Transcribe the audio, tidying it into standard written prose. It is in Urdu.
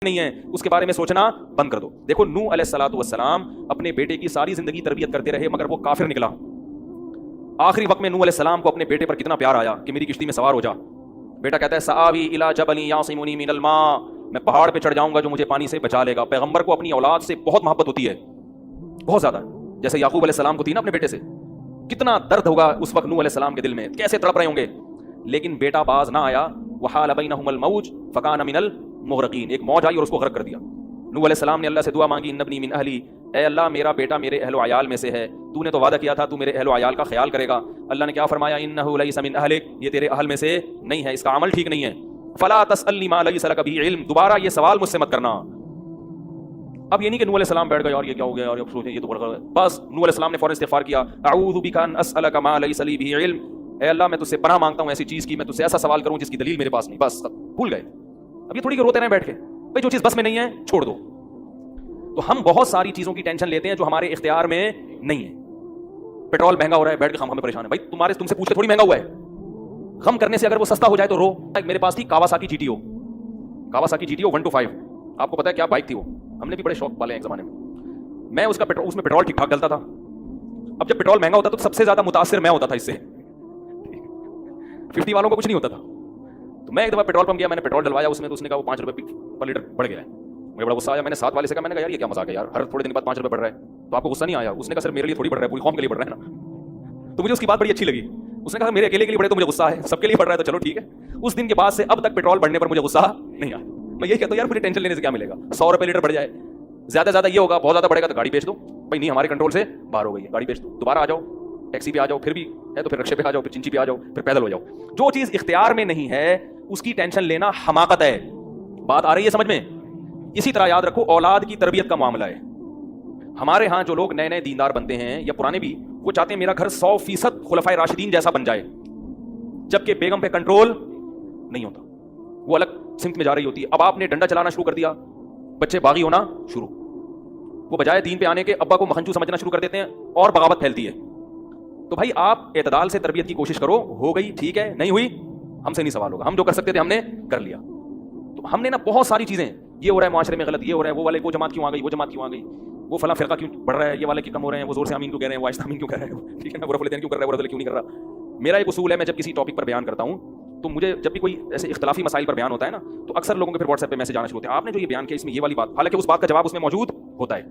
نہیں ہے اس کے بارے میں سوچنا بند کر دو. دیکھو نوح علیہ الصلوۃ والسلام اپنے بیٹے کی ساری زندگی تربیت کرتے رہے مگر وہ کافر نکلا. آخری وقت میں نوح علیہ السلام کو اپنے بیٹے پر کتنا پیار آیا کہ میری کشتی میں سوار ہو جا. بیٹا کہتا ہے سآوی الی جبل یعصمنی من الماء، میں پہاڑ پہ چڑھ جاؤں گا جو مجھے پانی سے بچا لے گا. پیغمبر کو اپنی اولاد سے بہت محبت ہوتی ہے، بہت زیادہ، جیسے یعقوب علیہ السلام کو تھی نا اپنے بیٹے سے. کتنا درد ہوگا اس وقت نوح علیہ السلام کے دل میں، کیسے تڑپ رہے ہوں گے. لیکن بیٹا باز نہ آیا. وحال بینہم الموج فکان من المغرقین، ایک موج آئی اور اس کو غرق کر دیا. نوح علیہ السلام نے اللہ سے دعا مانگی ان ابنی من اہلی، اے اللہ میرا بیٹا میرے اہل و عیال میں سے ہے، تو نے تو وعدہ کیا تھا تو میرے اہل و عیال کا خیال کرے گا. اللہ نے کیا فرمایا انہ لیس من اہلک، یہ تیرے اہل میں سے نہیں ہے، اس کا عمل ٹھیک نہیں ہے. فلا تسألنی ما لیس لک بہ علم، دوبارہ یہ سوال مجھ سے مت کرنا. اب یہ نہیں کہ نوح علیہ السلام بیٹھ گئے اور یہ کیا ہو گیا اور اب سوچیں یہ تو بڑا غلط ہے. بس نوح علیہ السلام نے فوراً استغفار کیا، اعوذ بک ان اسألک ما لیس لی بہ علم، اے اللہ میں تجھ سے پناہ مانگتا ہوں ایسی چیز کی، میں تجھ سے ایسا سوال کروں جس کی دلیل میرے پاس نہیں. بس بھول گئے. اب یہ تھوڑی کہ روتے رہیں بیٹھ کے، بھائی جو چیز بس میں نہیں ہے چھوڑ دو. تو ہم بہت ساری چیزوں کی ٹینشن لیتے ہیں جو ہمارے اختیار میں نہیں ہے. پیٹرول مہنگا ہو رہا ہے، بیٹھ کے خام ہمیں پریشان ہے. بھائی تم سے پوچھ کے تھوڑی مہنگا ہوا ہے. غم کرنے سے اگر وہ سستا ہو جائے تو رو. میرے پاس تھی کاواساکی جی ٹی او 125. آپ کو پتا ہے کیا بائک تھی وہ، ہم نے بھی بڑے شوق پالے ہیں ایک زمانے میں. میں اس میں پیٹرول ٹھیک ٹھاک ڈلتا تھا. اب جب پیٹرول مہنگا ہوتا تو سب سے زیادہ متاثر میں ہوتا تھا اس سے. 50 والوں کو کچھ نہیں ہوتا تھا. تو میں ایک دفعہ پیٹرول پمپ گیا، میں نے پیٹرول ڈلوایا اس میں، تو اس نے کہا وہ 5 روپے پر لیٹر بڑھ گیا ہے. مجھے بڑا غصہ آیا. میں نے ساتھ والے سے کہا، میں نے کہا یار یہ کیا مذاق ہے یار، ہر تھوڑے دن بعد 5 روپے بڑھ رہا ہے، تو آپ کو غصہ نہیں آیا؟ اس نے کہا سر میرے لیے تھوڑی بڑھ رہا ہے، پوری قوم کے لیے بڑھ رہا ہے نا. تو مجھے اس کی بات بڑی اچھی لگی. اس نے کہا میرے اکیلے کے لیے بڑھے تو مجھے غصہ ہے، سب کے لیے بڑھ رہا ہے تو چلو ٹھیک ہے. اس دن کے بعد سے اب تک پیٹرول بڑھنے پر مجھے غصہ نہیں آیا. میں یہ کہتا ہوں یار مجھے ٹینشن لینے سے کیا ملے گا. 100 روپے لیٹر بڑھ جائے، زیادہ زیادہ یہ ہوگا، بہت زیادہ بڑھے گا تو گاڑی بیچ دو. بھائی نہیں ہمارے کنٹرول سے باہر ہو گئی ہے، گاڑی بیچ دو، دوبارہ آ جاؤ ٹیکسی پہ آ جاؤ، پھر بھی ہے تو پھر رکشے پہ آ جاؤ، پھر چنچی پہ آ جاؤ، پھر پیدل ہو جاؤ. جو چیز اختیار میں نہیں ہے اس کی ٹینشن لینا حماقت ہے. بات آ رہی ہے سمجھ میں؟ اسی طرح یاد رکھو اولاد کی تربیت کا معاملہ ہے. ہمارے ہاں جو لوگ نئے نئے دیندار بنتے ہیں یا پرانے بھی، وہ چاہتے ہیں میرا گھر 100% خلفائے راشدین جیسا بن جائے، جبکہ بیگم پہ کنٹرول نہیں ہوتا، وہ الگ سمت میں جا رہی ہوتی ہے. اب آپ نے ڈنڈا چلانا شروع کر دیا، بچے باغی ہونا شروع. وہ بجائے دین پہ آنے کے ابا کو مکھنچو سمجھنا شروع کر دیتے ہیں اور بغاوت پھیلتی ہے. تو بھائی آپ اعتدال سے تربیت کی کوشش کرو. ہو گئی ٹھیک ہے، نہیں ہوئی ہم سے نہیں سوال ہوگا، ہم جو کر سکتے تھے ہم نے کر لیا. تو ہم نے نا بہت ساری چیزیں، یہ ہو رہا ہے معاشرے میں غلط، یہ ہو رہا ہے، وہ والے وہ جماعت کیوں آ گئی، وہ جماعت کیوں آ گئی، وہ فلاں فرقہ کیوں بڑھ رہا ہے، یہ والے کی کم ہو رہے ہیں، وہ زور سے آمین کیوں کہہ رہے ہیں، وہ آہستہ آمین کیوں کہہ رہے ہیں، ٹھیک ہے نا، وہ رفع الیدین کیوں کر رہا ہے، وہ رفع کیوں نہیں کر رہا. میرا ایک اصول ہے، میں جب کسی ٹاپک پر بیان کرتا ہوں تو مجھے جب بھی کوئی ایسے اختلافی مسائل پر بیان ہوتا ہے نا، تو اکثر لوگوں کے پھر واٹس ایپ پہ میسج آنا شروع ہوتے ہیں، آپ نے جو یہ بیان کیا اس میں یہ والی بات، حالانکہ اس بات کا جواب اس میں موجود ہوتا ہے.